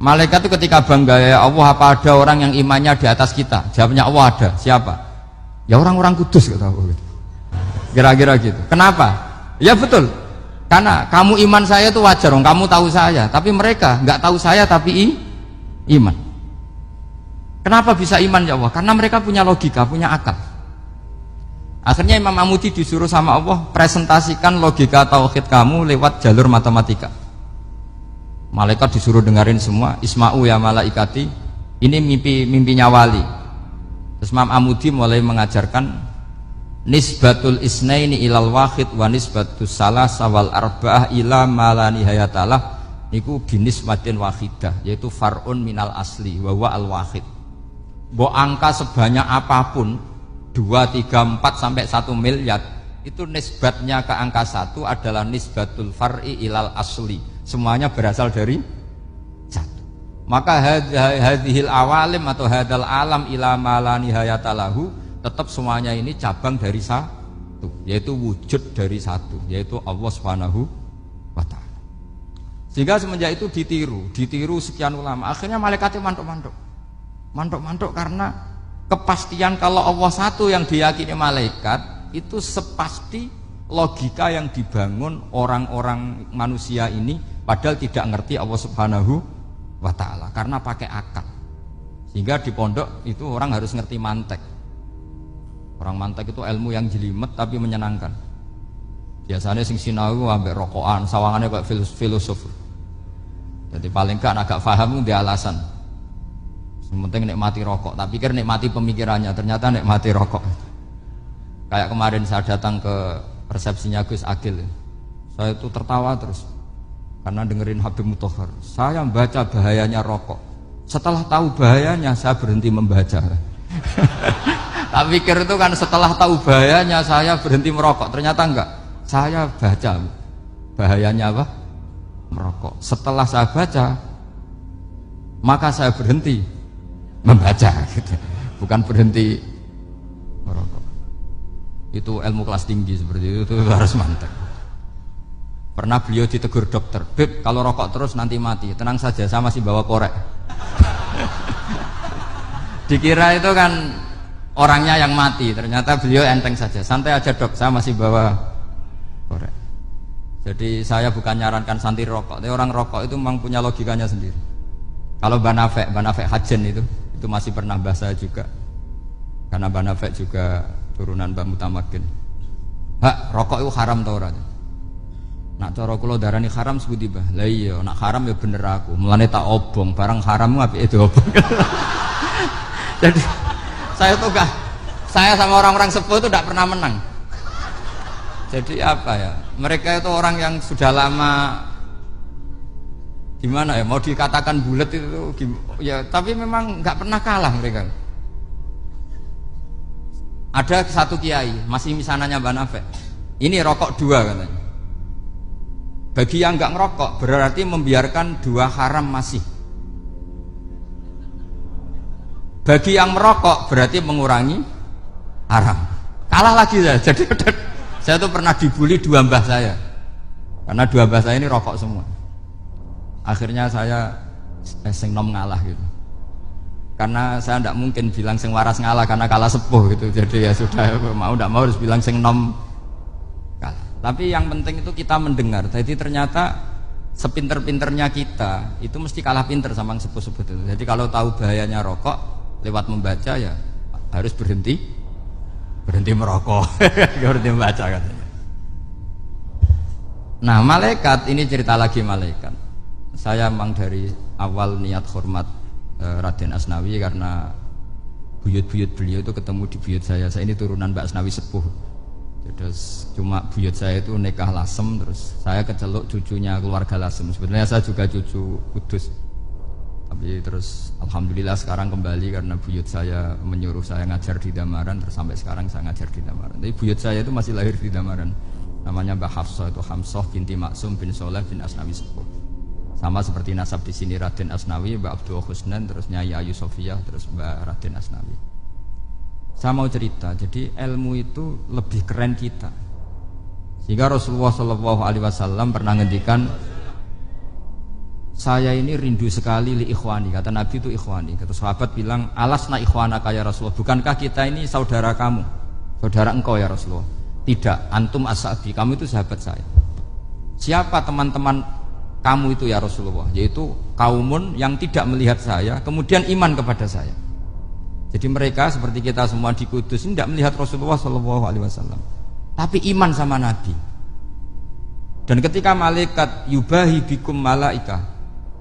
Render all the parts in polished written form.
Malaikat itu ketika bangga, ya Allah, apa ada orang yang imannya di atas kita? Jawabnya Allah ada. Siapa? Ya orang-orang kudus, kata Allah. Kira-kira gitu. Kenapa? Ya betul. Karena kamu iman saya itu wajar, kamu tahu saya. Tapi mereka nggak tahu saya tapi iman. Kenapa bisa iman ya Allah? Karena mereka punya logika, punya akal. Akhirnya Imam Amudi disuruh sama Allah presentasikan logika tauhid kamu lewat jalur matematika. Malaikat disuruh dengerin semua. Isma'u ya malaikati, ini mimpinya wali. Terus Imam Amudi mulai mengajarkan nisbatul isnaini ilal wahid wa nisbatus salasa wal arba'ah ila ma la nihayatalah niku binisbatin wahidah, yaitu far'un minal asli wa huwa al wahid. Mbok angka sebanyak apapun 2, 3, 4 sampai 1 miliar itu nisbatnya ke angka 1 adalah nisbatul far'i ilal asli, semuanya berasal dari 1. Maka hadhil awalim atau hadal alam ila ma la nihayatalahu, tetap semuanya ini cabang dari 1, yaitu wujud dari 1, yaitu Allah Subhanahu wa ta'ala. Sehingga semenjak itu ditiru sekian ulama. Akhirnya malaikatnya mantuk karena kepastian kalau Allah satu yang diyakini malaikat itu sepasti logika yang dibangun orang-orang manusia ini, padahal tidak ngerti Allah Subhanahu wa ta'ala karena pakai akal. Sehingga di pondok itu orang harus ngerti mantek. Orang mantek itu ilmu yang jelimet tapi menyenangkan. Biasanya sing sinau ambek rokokan, sawangannya kayak filosof. Jadi paling gak agak paham dia alasan. Sementing nikmati rokok, tak pikir nikmati pemikirannya, ternyata nikmati rokok. Kayak kemarin saya datang ke resepsinya Gus Agil, saya itu tertawa terus karena dengerin Habib Mutahar. Saya membaca bahayanya rokok, setelah tahu bahayanya saya berhenti membaca. Tak pikir itu kan setelah tahu bahayanya saya berhenti merokok, ternyata enggak. Saya baca bahayanya apa? Merokok. Setelah saya baca, maka saya berhenti membaca, gitu. Bukan berhenti merokok. Itu ilmu kelas tinggi seperti itu harus mantap. Pernah beliau ditegur dokter, Beb, kalau rokok terus nanti mati. Tenang saja, saya masih bawa korek. Dikira itu kan orangnya yang mati, ternyata beliau enteng saja. Santai aja dok, saya masih bawa korek. Jadi saya bukan nyarankan santai rokok, tapi orang rokok itu memang punya logikanya sendiri. Kalau Banafek Hajen itu masih pernah bahasa juga, karena Banafek juga turunan Mbah Mutamakin. Hak, rokok itu haram tau ora? Nak cara kula darani haram sebuti bah. Lah iya, nak haram ya bener aku. Mulane tak obong, barang haram apike diobong. Jadi saya sama orang-orang sepuh itu tidak pernah menang. Jadi apa ya? Mereka itu orang yang sudah lama, gimana ya, mau dikatakan bulat itu ya, tapi memang nggak pernah kalah mereka. Ada satu kiai masih misananya Banafek, ini rokok 2 katanya. Bagi yang nggak ngerokok berarti membiarkan 2 haram masih. Bagi yang merokok berarti mengurangi haram. Kalah lagi saya. Jadi saya tuh pernah dibully 2 mbah saya, karena 2 mbah saya ini rokok semua. Akhirnya saya sing nom ngalah gitu, karena saya tidak mungkin bilang sing waras ngalah karena kalah sepuh gitu. Jadi ya sudah, mau tidak mau harus bilang sing nom kalah. Tapi yang penting itu kita mendengar. Jadi ternyata sepinter-pinternya kita itu mesti kalah pinter sama yang sepuh-sepuh itu. Jadi kalau tahu bahayanya rokok lewat membaca ya harus berhenti merokok. Berhenti membaca katanya. Nah malaikat ini cerita lagi malaikat. Saya memang dari awal niat hormat Raden Asnawi karena buyut-buyut beliau itu ketemu di buyut saya. Saya ini turunan Mbak Asnawi sepuh. Terus cuma buyut saya itu nikah Lasem, terus saya keceluk cucunya keluarga Lasem. Sebenarnya saya juga cucu Kudus. Tapi terus alhamdulillah sekarang kembali karena buyut saya menyuruh saya ngajar di Damaran, terus sampai sekarang saya ngajar di Damaran. Tapi buyut saya itu masih lahir di Damaran. Namanya Mbak Hafsah, itu Hamsah binti Maksum bin Soleh bin Asnawi sepuh. Sama seperti nasab di sini Raden Asnawi, Mbak Abdul Husnan, terus Nyai Ayu Sofiyah, terus Mbak Raden Asnawi. Saya mau cerita, jadi ilmu itu lebih keren kita. Sehingga Rasulullah SAW pernah ngendikan, saya ini rindu sekali li ikhwani, kata Nabi itu ikhwani. Kata sahabat bilang, alasna ikhwanaka ya Rasulullah, bukankah kita ini saudara kamu, saudara engkau ya Rasulullah? Tidak, antum ashabi, kamu itu sahabat saya. Siapa teman-teman kamu itu ya Rasulullah? Yaitu kaumun yang tidak melihat saya kemudian iman kepada saya. Jadi mereka seperti kita semua di Kudus ini tidak melihat Rasulullah SAW, tapi iman sama Nabi. Dan ketika malaikat yubahi bikum malaika,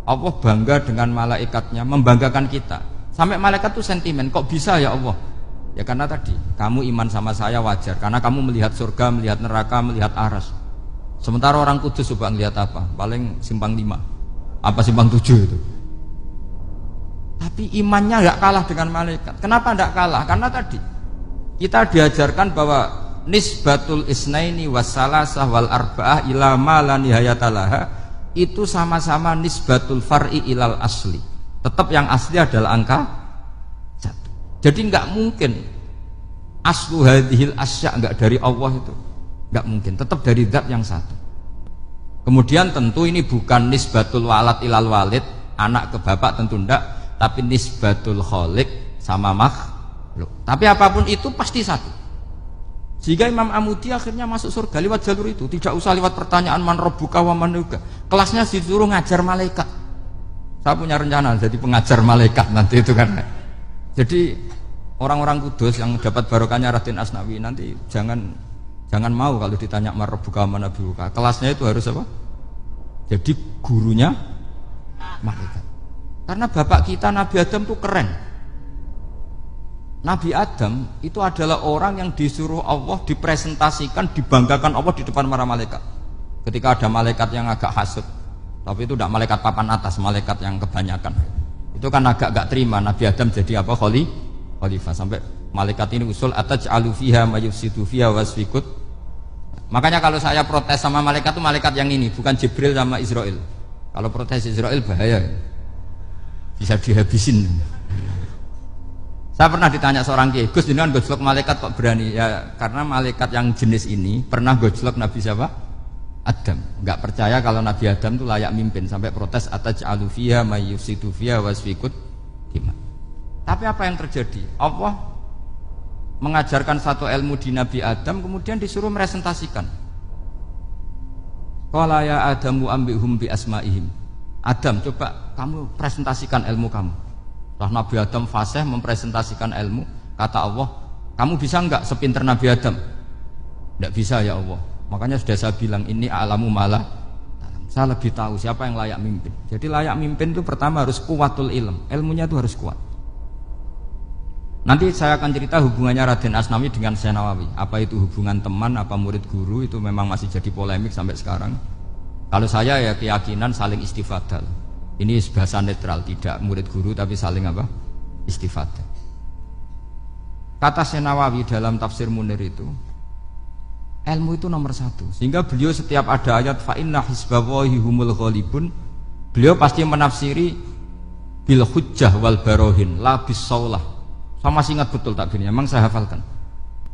Allah bangga dengan malaikatnya, membanggakan kita. Sampai malaikat tuh sentimen, kok bisa ya Allah? Ya karena tadi, kamu iman sama saya wajar, karena kamu melihat surga, melihat neraka, melihat aras. Sementara orang Kudus coba ngelihat apa? Paling simpang 5, apa simpang 7 itu. Tapi imannya gak kalah dengan malaikat. Kenapa gak kalah? Karena tadi kita diajarkan bahwa nisbatul isnaini wassalasah wal arba'ah ila ma la nihayatalaha itu sama-sama nisbatul far'i ilal asli. Tetap yang asli adalah angka 1. Jadi nggak mungkin aslu hadhil asya nggak dari Allah itu, nggak mungkin. Tetap dari zat yang satu. Kemudian tentu ini bukan nisbatul walad ilal walid, anak ke bapak tentu enggak, tapi nisbatul khaliq sama makhluk. Tapi apapun itu pasti satu. Sehingga Imam Amudi akhirnya masuk surga lewat jalur itu, tidak usah lewat pertanyaan man rabbuka wa man nuka. Kelasnya disuruh ngajar malaikat. Saya punya rencana jadi pengajar malaikat nanti itu kan. Jadi orang-orang Kudus yang dapat barokahnya Raden Asnawi nanti jangan mau kalau ditanya man rabbuka wa man nuka. Kelasnya itu harus apa? Jadi gurunya malaikat. Karena bapak kita Nabi Adam itu keren. Nabi Adam itu adalah orang yang disuruh Allah dipresentasikan, dibanggakan Allah di depan para malaikat. Ketika ada malaikat yang agak hasud, tapi itu tidak malaikat papan atas, malaikat yang kebanyakan. Itu kan agak gak terima Nabi Adam jadi apa? Khalifah. Sampai malaikat ini usul ataj'alu fiha may yufsidu fiha wasfikut. Makanya kalau saya protes sama malaikat itu malaikat yang ini, bukan Jibril sama Israel. Kalau protes Israel bahaya, bisa dihabisin. Saya pernah ditanya seorang kiai, Gus jenengan gojlok malaikat kok berani? Ya karena malaikat yang jenis ini pernah gojlok Nabi siapa? Adam. Enggak percaya kalau Nabi Adam itu layak mimpin, sampai protes ataj'alu fiha may yufsidu fiha wasfikut dima. Tapi apa yang terjadi? Allah mengajarkan satu ilmu di Nabi Adam, kemudian disuruh meresentasikan. Qala ya Adamu ambihum bi asma'ihim. Adam, coba kamu presentasikan ilmu kamu. Setelah Nabi Adam fasih mempresentasikan ilmu, kata Allah, kamu bisa enggak sepinter Nabi Adam? Enggak bisa ya Allah. Makanya sudah saya bilang ini a'lamu malah. Saya lebih tahu siapa yang layak mimpin. Jadi layak mimpin itu pertama harus kuwatul ilm, ilmunya itu harus kuat. Nanti saya akan cerita hubungannya Raden Asnawi dengan Syekh Nawawi. Apa itu hubungan teman, apa murid guru, itu memang masih jadi polemik sampai sekarang. Kalau saya ya keyakinan saling istifadal. Ini bahasa netral, tidak murid guru tapi saling apa? Istifadah. Kata Syekh Nawawi dalam tafsir Munir itu, ilmu itu nomor 1. Sehingga beliau setiap ada ayat fa inna hizballahi humul ghalibun, beliau pasti menafsiri bil hujjah wal barohin la bis saulah. Saya masih ingat betul takbirnya, memang saya hafalkan.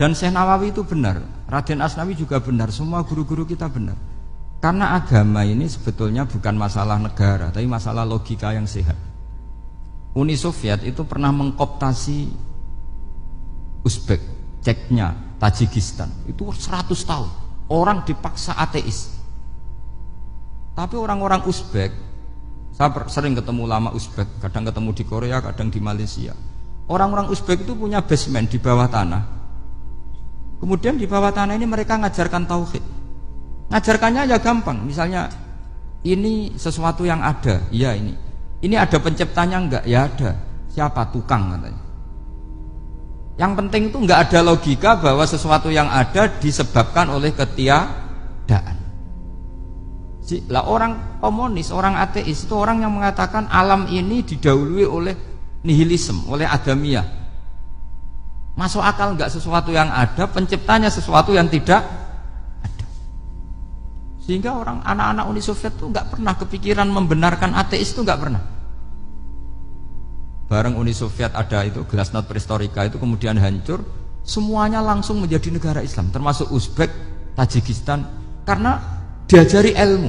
Dan Syekh Nawawi itu benar, Raden Asnawi juga benar, semua guru-guru kita benar. Karena agama ini sebetulnya bukan masalah negara, tapi masalah logika yang sehat. Uni Soviet itu pernah mengkooptasi Uzbek, Ceknya, Tajikistan. Itu 100 tahun. Orang dipaksa ateis. Tapi orang-orang Uzbek, saya sering ketemu lama Uzbek, kadang ketemu di Korea, kadang di Malaysia. Orang-orang Uzbek itu punya basement di bawah tanah. Kemudian di bawah tanah ini mereka ngajarkan tauhid. Ngajarkannya ya gampang, misalnya ini sesuatu yang ada, iya ini. Ini ada penciptanya enggak? Ya ada. Siapa? Tukang katanya. Yang penting itu enggak ada logika bahwa sesuatu yang ada disebabkan oleh ketiadaan. Lah orang komunis, orang ateis itu orang yang mengatakan alam ini didahului oleh nihilisme, oleh adamiyah. Masuk akal enggak sesuatu yang ada, penciptanya sesuatu yang tidak. Sehingga orang anak-anak Uni Soviet itu nggak pernah kepikiran membenarkan ateis, itu nggak pernah. Bareng Uni Soviet ada itu Glasnost Perestroika itu kemudian hancur, semuanya langsung menjadi negara Islam, termasuk Uzbek, Tajikistan, karena diajari ilmu.